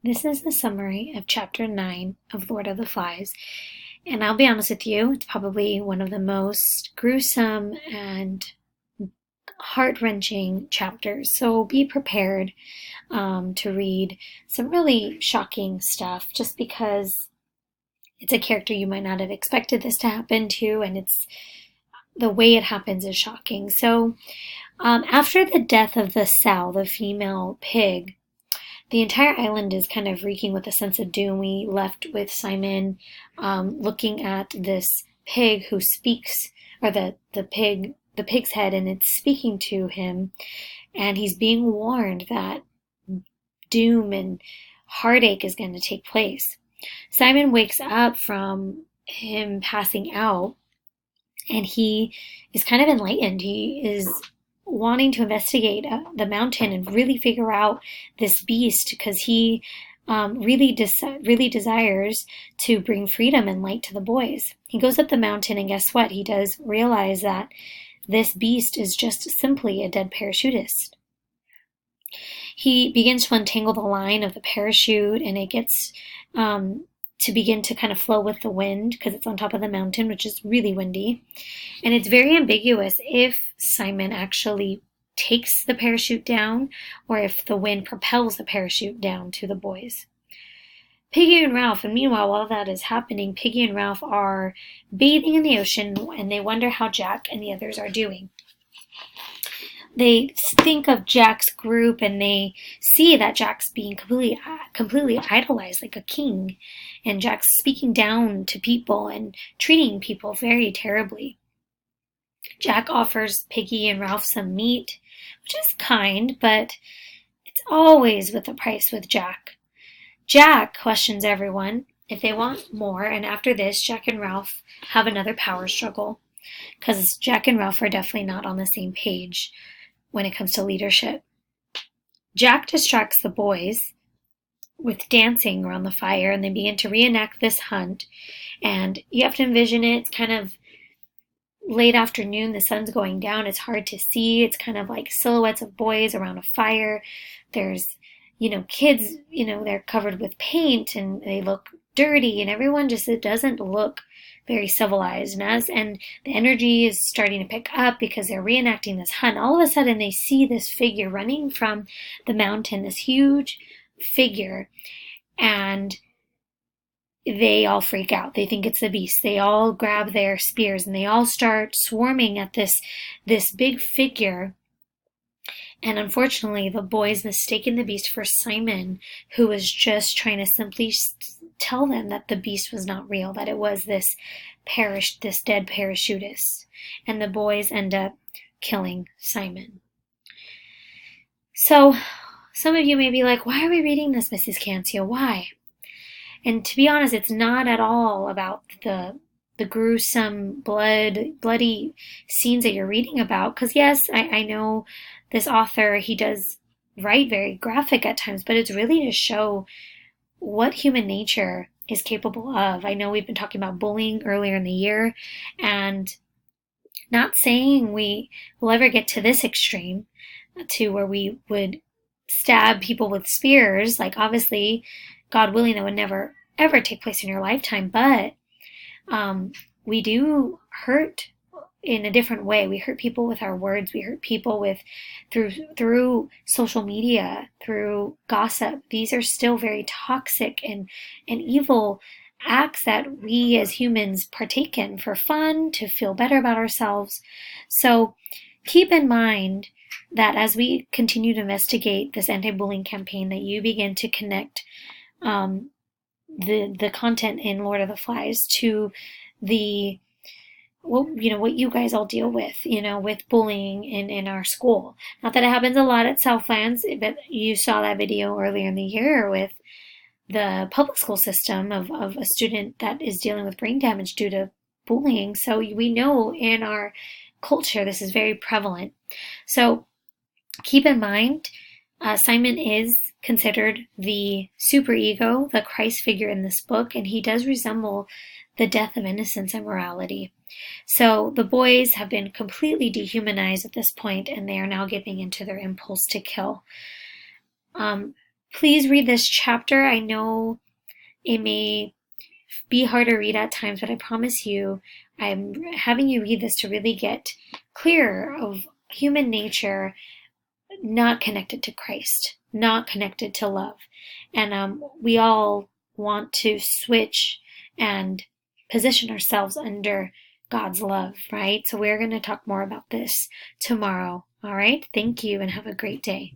This is a summary of Chapter 9 of Lord of the Flies, and I'll be honest with you, it's probably one of the most gruesome and heart-wrenching chapters, so be prepared to read some really shocking stuff just because it's a character you might not have expected this to happen to, and it's the way it happens is shocking. So after the death of the sow, the female pig, the entire island is kind of reeking with a sense of doom. We left with Simon looking at this pig who speaks, or the pig's head, and it's speaking to him, and he's being warned that doom and heartache is going to take place. Simon wakes up from him passing out, and he is kind of enlightened. He is wanting to investigate the mountain and really figure out this beast because he really desires to bring freedom and light to the boys. He goes up the mountain, and guess what? He does realize that this beast is just simply a dead parachutist. He begins to untangle the line of the parachute, and it gets to begin to kind of flow with the wind because it's on top of the mountain, which is really windy. And it's very ambiguous if Simon actually takes the parachute down or if the wind propels the parachute down to the boys. Piggy and Ralph, and meanwhile, while that is happening, Piggy and Ralph are bathing in the ocean, and they wonder how Jack and the others are doing. They think of Jack's group, and they see that Jack's being completely idolized like a king, and Jack's speaking down to people and treating people very terribly. Jack offers Piggy and Ralph some meat, which is kind, but it's always with a price with Jack. Jack questions everyone if they want more, and after this, Jack and Ralph have another power struggle, because Jack and Ralph are definitely not on the same page when it comes to leadership. Jack distracts the boys with dancing around the fire, and they begin to reenact this hunt. And you have to envision it. It's kind of late afternoon. The sun's going down. It's hard to see. It's kind of like silhouettes of boys around a fire. There's, kids, they're covered with paint and they look dirty, and everyone just, it doesn't look very civilized. And the energy is starting to pick up because they're reenacting this hunt. All of a sudden, they see this figure running from the mountain, this huge figure, and they all freak out. They think it's the beast. They all grab their spears and they all start swarming at this big figure. And unfortunately, the boys mistaken the beast for Simon, who was just trying to simply tell them that the beast was not real, that it was this dead parachutist. And the boys end up killing Simon. So, some of you may be like, why are we reading this, Mrs. Cancia? Why? And to be honest, it's not at all about the gruesome, bloody scenes that you're reading about. Because yes, I know this author, he does write very graphic at times, but it's really to show what human nature is capable of. I know we've been talking about bullying earlier in the year, and not saying we will ever get to this extreme, to where we would stab people with spears. Like, obviously, God willing, that would never ever take place in your lifetime, but we do hurt in a different way. We hurt people with our words. We hurt people through social media, through gossip. These are still very toxic and evil acts that we as humans partake in for fun, to feel better about ourselves. So keep in mind that as we continue to investigate this anti-bullying campaign, that you begin to connect the content in Lord of the Flies to what you guys all deal with, with bullying in our school. Not that it happens a lot at Southlands, but you saw that video earlier in the year with the public school system of a student that is dealing with brain damage due to bullying. So we know in our culture this is very prevalent. So keep in mind, Simon is considered the superego, the Christ figure in this book, and he does resemble the death of innocence and morality. So the boys have been completely dehumanized at this point, and they are now giving into their impulse to kill. please read this chapter. I know it may be hard to read at times, but I promise you, I'm having you read this to really get clear of human nature not connected to Christ, not connected to love. And we all want to switch and position ourselves under God's love, right? So we're going to talk more about this tomorrow. All right. Thank you and have a great day.